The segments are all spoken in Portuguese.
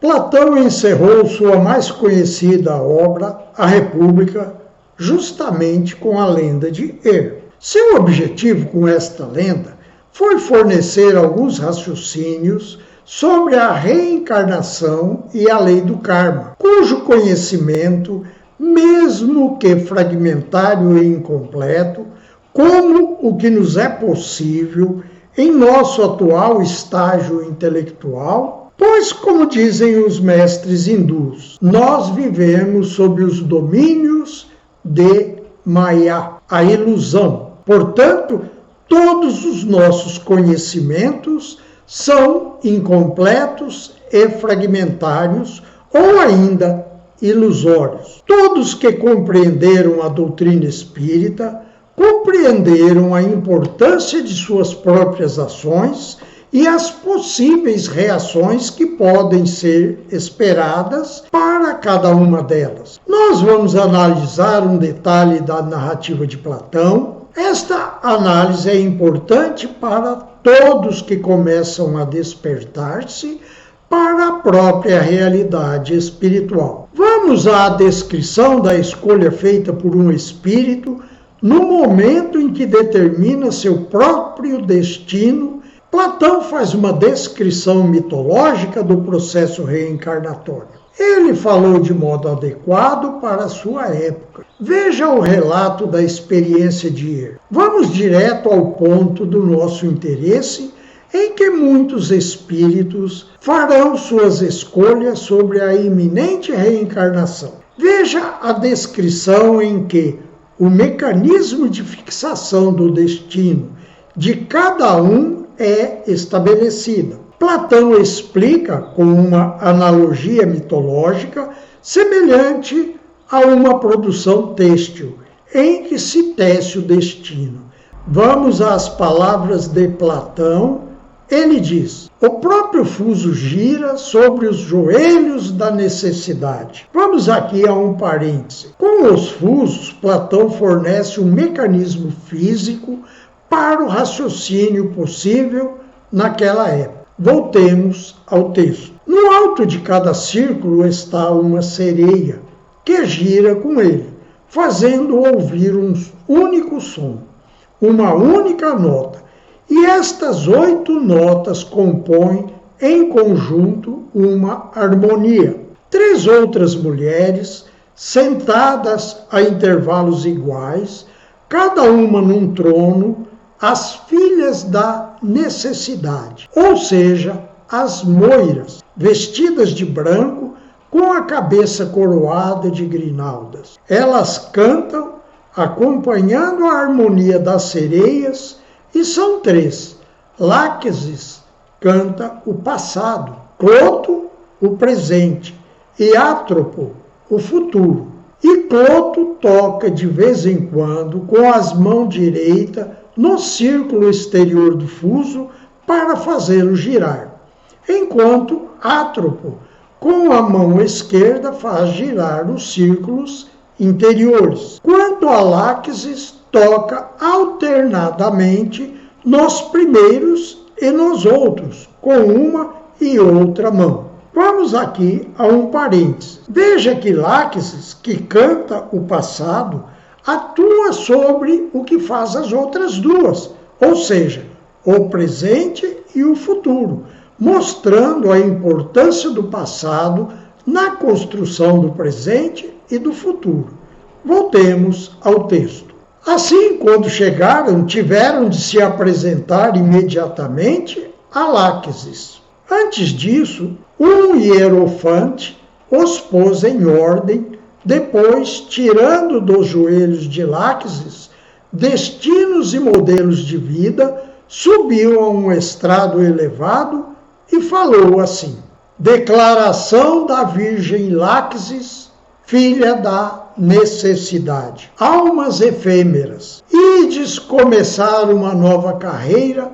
Platão encerrou sua mais conhecida obra, A República, justamente com a lenda de Er. Seu objetivo com esta lenda foi fornecer alguns raciocínios sobre a reencarnação e a lei do karma, cujo conhecimento, mesmo que fragmentário e incompleto, como o que nos é possível em nosso atual estágio intelectual, pois, como dizem os mestres hindus, nós vivemos sob os domínios de Maya, a ilusão. Portanto, todos os nossos conhecimentos são incompletos e fragmentários ou ainda ilusórios. Todos que compreenderam a doutrina espírita compreenderam a importância de suas próprias ações e as possíveis reações que podem ser esperadas para cada uma delas. Nós vamos analisar um detalhe da narrativa de Platão. Esta análise é importante para todos que começam a despertar-se para a própria realidade espiritual. Vamos à descrição da escolha feita por um espírito no momento em que determina seu próprio destino. Platão faz uma descrição mitológica do processo reencarnatório. Ele falou de modo adequado para a sua época. Veja o relato da experiência de Er. Vamos direto ao ponto do nosso interesse, em que muitos espíritos farão suas escolhas sobre a iminente reencarnação. Veja a descrição em que o mecanismo de fixação do destino de cada um é estabelecido. Platão explica com uma analogia mitológica semelhante a uma produção têxtil, em que se tece o destino. Vamos às palavras de Platão. Ele diz: o próprio fuso gira sobre os joelhos da necessidade. Vamos aqui a um parêntese. Com os fusos, Platão fornece um mecanismo físico para o raciocínio possível naquela época. Voltemos ao texto. No alto de cada círculo está uma sereia que gira com ele, fazendo ouvir um único som, uma única nota. E estas 8 notas compõem em conjunto uma harmonia. 3 outras mulheres, sentadas a intervalos iguais, cada uma num trono, as filhas da necessidade, ou seja, as moiras, vestidas de branco, com a cabeça coroada de grinaldas. Elas cantam, acompanhando a harmonia das sereias, e são 3. Láquesis canta o passado, Cloto o presente e Átropo o futuro. E Cloto toca de vez em quando com as mãos direitas no círculo exterior do fuso para fazê-lo girar, enquanto Átropo com a mão esquerda faz girar os círculos interiores. Quanto a Láquesis, toca alternadamente nos primeiros e nos outros, com uma e outra mão. Vamos aqui a um parênteses. Veja que Láquesis, que canta o passado, atua sobre o que faz as outras duas, ou seja, o presente e o futuro, mostrando a importância do passado na construção do presente e do futuro. Voltemos ao texto. Assim, quando chegaram, tiveram de se apresentar imediatamente a Láquesis. Antes disso, um hierofante os pôs em ordem, depois, tirando dos joelhos de Láquesis destinos e modelos de vida, subiu a um estrado elevado e falou assim: declaração da Virgem Láquesis, filha da necessidade. Almas efêmeras, ides começar uma nova carreira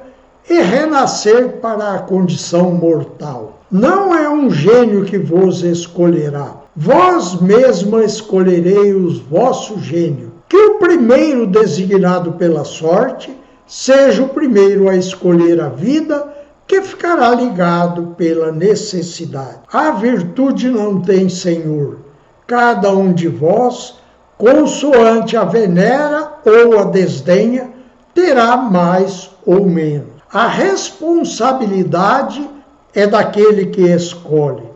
e renascer para a condição mortal. Não é um gênio que vos escolherá, vós mesma escolherei o vosso gênio. Que o primeiro designado pela sorte seja o primeiro a escolher a vida, que ficará ligado pela necessidade. A virtude não tem senhor. Cada um de vós, consoante a venera ou a desdenha, terá mais ou menos. A responsabilidade é daquele que escolhe.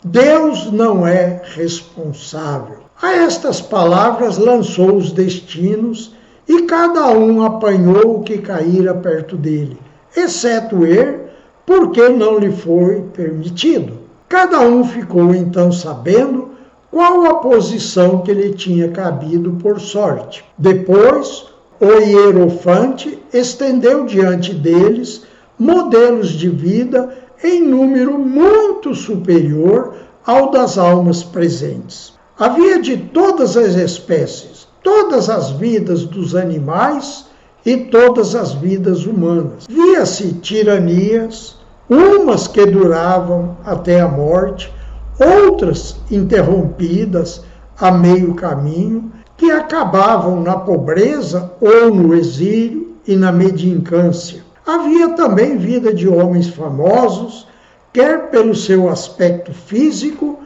Deus não é responsável. A estas palavras lançou os destinos e cada um apanhou o que caíra perto dele, exceto ele, porque não lhe foi permitido. Cada um ficou então sabendo qual a posição que lhe tinha cabido por sorte. Depois, o hierofante estendeu diante deles modelos de vida em número muito superior ao das almas presentes. Havia de todas as espécies, todas as vidas dos animais e todas as vidas humanas. Via-se tiranias, umas que duravam até a morte, outras interrompidas a meio caminho, que acabavam na pobreza ou no exílio e na mendicância. Havia também vida de homens famosos, quer pelo seu aspecto físico,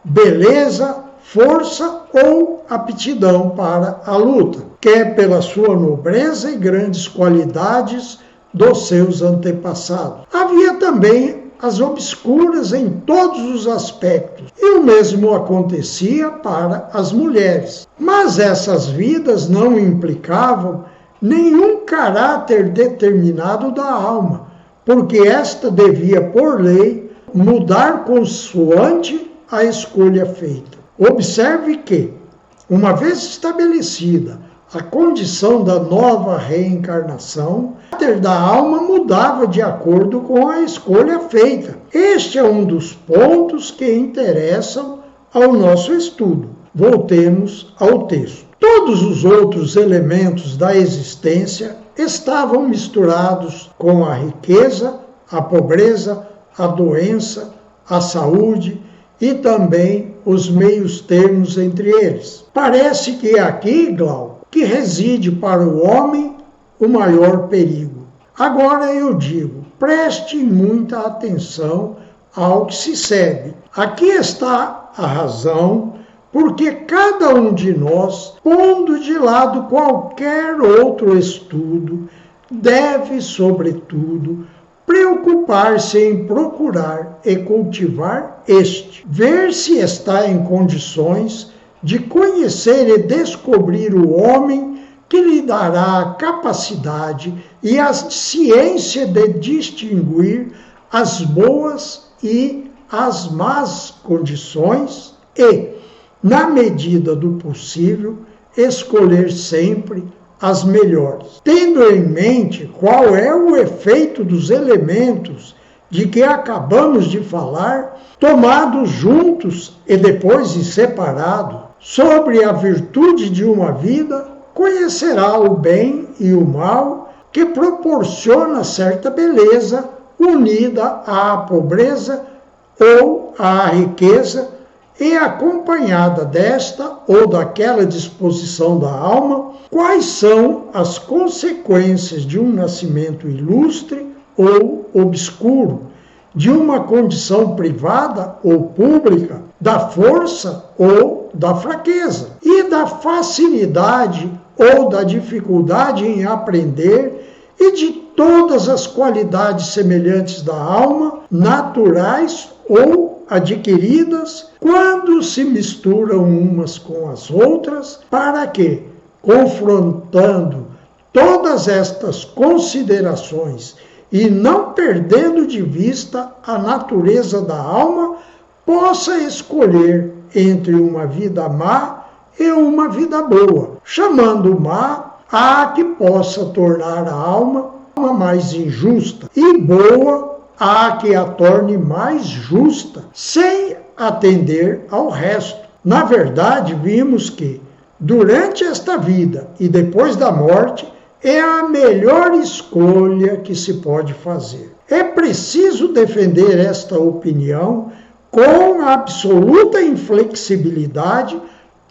beleza, força ou aptidão para a luta, quer pela sua nobreza e grandes qualidades dos seus antepassados. Havia também as obscuras em todos os aspectos, e o mesmo acontecia para as mulheres. Mas essas vidas não implicavam nenhum caráter determinado da alma, porque esta devia, por lei, mudar consoante a escolha feita. Observe que, uma vez estabelecida a condição da nova reencarnação, o caráter da alma mudava de acordo com a escolha feita. Este é um dos pontos que interessam ao nosso estudo. Voltemos ao texto. Todos os outros elementos da existência estavam misturados com a riqueza, a pobreza, a doença, a saúde e também os meios termos entre eles. Parece que é aqui, Glauco, que reside para o homem o maior perigo. Agora eu digo, preste muita atenção ao que se segue. Aqui está a razão porque cada um de nós, pondo de lado qualquer outro estudo, deve, sobretudo, preocupar-se em procurar e cultivar este, ver se está em condições de conhecer e descobrir o homem que lhe dará a capacidade e a ciência de distinguir as boas e as más condições e, na medida do possível, escolher sempre as melhores. Tendo em mente qual é o efeito dos elementos de que acabamos de falar, tomados juntos e depois em separado, sobre a virtude de uma vida, conhecerá o bem e o mal que proporciona certa beleza unida à pobreza ou à riqueza e acompanhada desta ou daquela disposição da alma, quais são as consequências de um nascimento ilustre ou obscuro, de uma condição privada ou pública, da força ou da fraqueza, e da facilidade ou da dificuldade em aprender, e de todas as qualidades semelhantes da alma, naturais ou adquiridas, quando se misturam umas com as outras, para que, confrontando todas estas considerações e não perdendo de vista a natureza da alma, possa escolher entre uma vida má e uma vida boa, chamando má a que possa tornar a alma mais injusta e boa a que a torne mais justa, sem atender ao resto. Na verdade, vimos que, durante esta vida e depois da morte, é a melhor escolha que se pode fazer. É preciso defender esta opinião com absoluta inflexibilidade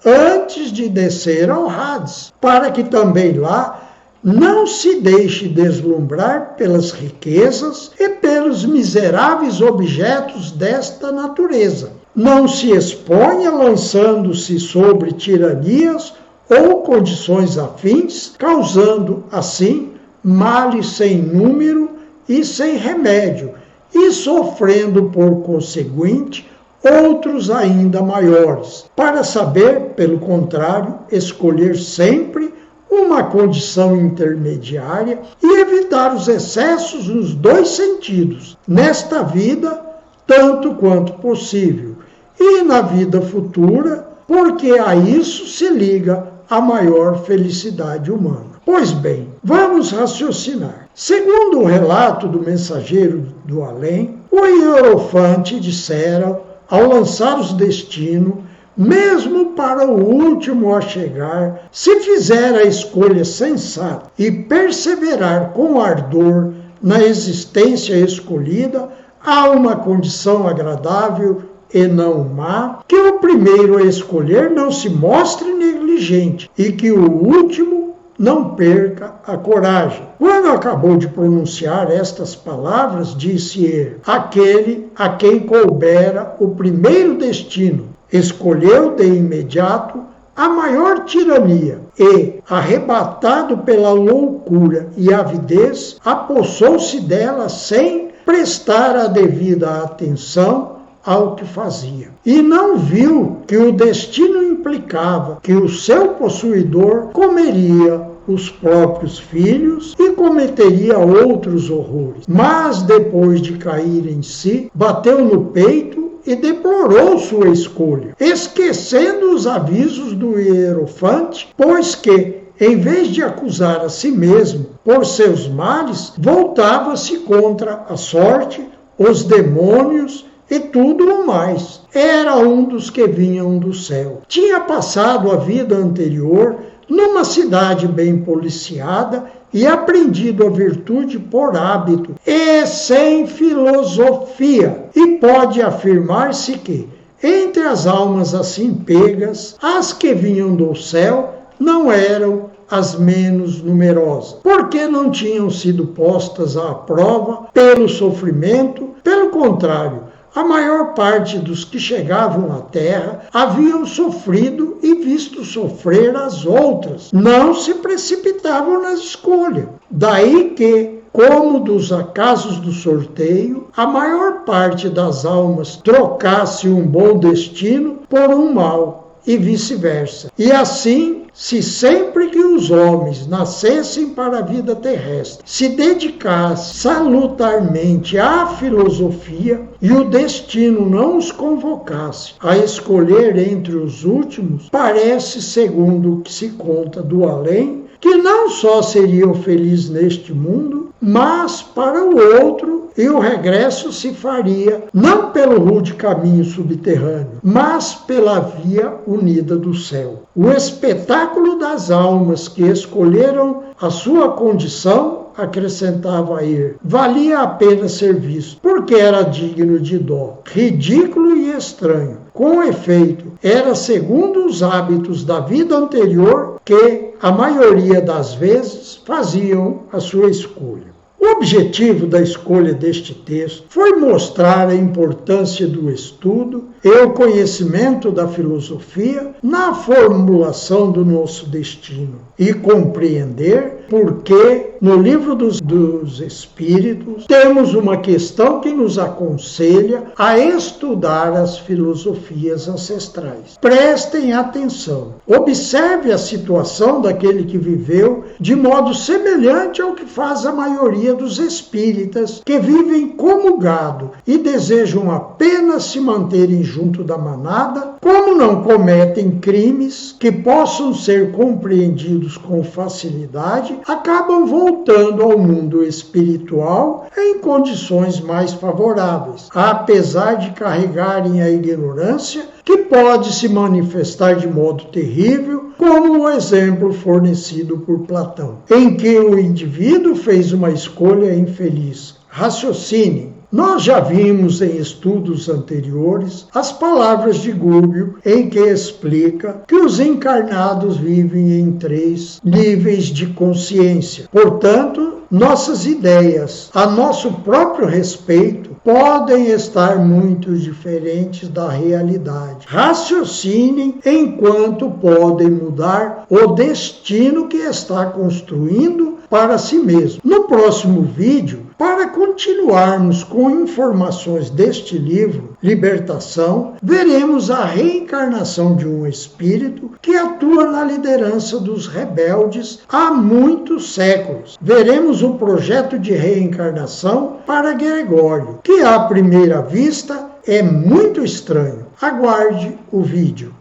antes de descer ao Hades, para que também lá Não se deixe deslumbrar pelas riquezas e pelos miseráveis objetos desta natureza. Não se exponha lançando-se sobre tiranias ou condições afins, causando, assim, males sem número e sem remédio, e sofrendo, por conseguinte, outros ainda maiores, para saber, pelo contrário, escolher sempre uma condição intermediária e evitar os excessos nos dois sentidos, nesta vida, tanto quanto possível, e na vida futura, porque a isso se liga a maior felicidade humana. Pois bem, vamos raciocinar. Segundo o relato do mensageiro do além, o Hierofante dissera, ao lançar os destinos, mesmo para o último a chegar, se fizer a escolha sensata e perseverar com ardor na existência escolhida, há uma condição agradável e não má, que o primeiro a escolher não se mostre negligente e que o último não perca a coragem. Quando acabou de pronunciar estas palavras, disse ele, aquele a quem coubera o primeiro destino, escolheu de imediato a maior tirania e, arrebatado pela loucura e avidez, apossou-se dela sem prestar a devida atenção ao que fazia. E não viu que o destino implicava que o seu possuidor comeria os próprios filhos e cometeria outros horrores. Mas, depois de cair em si, bateu no peito e deplorou sua escolha, esquecendo os avisos do Hierofante, pois que, em vez de acusar a si mesmo por seus males, voltava-se contra a sorte, os demônios e tudo o mais. Era um dos que vinham do céu. Tinha passado a vida anterior numa cidade bem policiada e aprendido a virtude por hábito e sem filosofia. E pode afirmar-se que, entre as almas assim pegas, as que vinham do céu não eram as menos numerosas, porque não tinham sido postas à prova pelo sofrimento. Pelo contrário, a maior parte dos que chegavam à terra haviam sofrido e visto sofrer as outras. Não se precipitavam na escolha. Daí que, como dos acasos do sorteio, a maior parte das almas trocasse um bom destino por um mau, e vice-versa. E assim, se sempre que os homens nascessem para a vida terrestre, se dedicassem salutarmente à filosofia e o destino não os convocasse a escolher entre os últimos, parece, segundo o que se conta do além, que não só seriam felizes neste mundo, mas para o outro, e o regresso se faria não pelo rude caminho subterrâneo, mas pela via unida do céu. O espetáculo das almas que escolheram a sua condição, acrescentava ele, valia a pena ser visto, porque era digno de dó, ridículo e estranho. Com efeito, era segundo os hábitos da vida anterior que, a maioria das vezes, faziam a sua escolha. O objetivo da escolha deste texto foi mostrar a importância do estudo e o conhecimento da filosofia na formulação do nosso destino e compreender por que, no livro dos Espíritos, temos uma questão que nos aconselha a estudar as filosofias ancestrais. Prestem atenção. Observe a situação daquele que viveu de modo semelhante ao que faz a maioria dos espíritas, que vivem como gado e desejam apenas se manterem junto da manada, como não cometem crimes que possam ser compreendidos com facilidade, acabam voltando ao mundo espiritual em condições mais favoráveis, apesar de carregarem a ignorância que pode se manifestar de modo terrível, como o exemplo fornecido por Platão, em que o indivíduo fez uma escolha infeliz. Raciocine. Nós já vimos em estudos anteriores as palavras de Gubbio em que explica que os encarnados vivem em 3 níveis de consciência. Portanto, nossas ideias a nosso próprio respeito podem estar muito diferentes da realidade. Raciocinem enquanto podem mudar o destino que está construindo para si mesmo. No próximo vídeo, para continuarmos com informações deste livro, Libertação, veremos a reencarnação de um espírito que atua na liderança dos rebeldes há muitos séculos. Veremos o projeto de reencarnação para Gregório, que à primeira vista é muito estranho. Aguarde o vídeo.